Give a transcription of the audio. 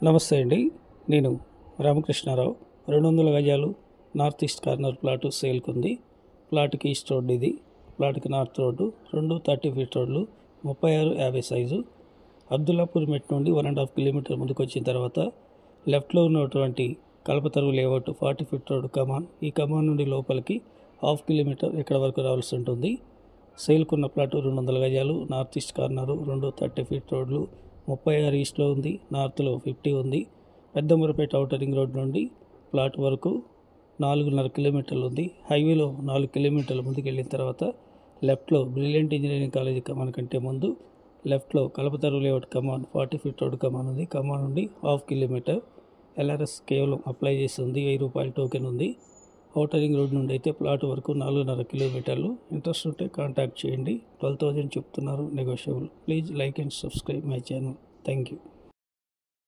నమస్తే అండి. నేను రామకృష్ణారావు. 200 గజాలు నార్త్ ఈస్ట్ కార్నర్ ప్లాటు సేల్కుంది. ప్లాట్కి ఈస్ట్ రోడ్ ఇది. ప్లాట్కి నార్త్ రోడ్డు 2 30 ఫీట్ రోడ్లు 36-50 సైజు. అబ్దుల్లాపూర్ మెట్ నుండి 1.5 కిలోమీటర్ ముందుకు వచ్చిన తర్వాత లెఫ్ట్లో ఉన్నటువంటి కల్పతరువు లేఅవుట్ 40 ఫీట్ రోడ్డు కమాన్. ఈ కమాన్ నుండి లోపలికి 1/2 కిలోమీటర్ ఇక్కడ వరకు రావాల్సి ఉంటుంది. సేల్కున్న ప్లాటు 200 గజాలు నార్త్ ఈస్ట్ కార్నరు 2 30 ఫీట్ రోడ్లు 36 ఈస్ట్లో ఉంది. నార్త్లో 50 ఉంది. పెద్దమూరపేట ఔటర్ రింగ్ రోడ్ నుండి ప్లాట్ వరకు 4.5 కిలోమీటర్లు ఉంది. హైవేలో 4 కిలోమీటర్ల ముందుకు వెళ్ళిన తర్వాత లెఫ్ట్లో బ్రిలియంట్ ఇంజనీరింగ్ కాలేజీ కమాన్ కంటే ముందు లెఫ్ట్లో కల్పతరువు లేఅవుట్ కమాన్ 40 ఫీట్ రోడ్ కమాన్ ఉంది. కమాన్ నుండి 1/2 కిలోమీటర్. ఎల్ఆర్ఎస్ కేవలం అప్లై చేస్తుంది. ₹1000 టోకెన్ ఉంది. ఔటర్ రింగ్ రోడ్ నుండి అయితే ప్లాట్ వరకు 4.5 కిలోమీటర్లు. ఇంట్రెస్ట్ ఉంటే కాంటాక్ట్ చేయండి. 12,000 చెప్తున్నారు, negotiable. Please like and subscribe my channel. Thank you.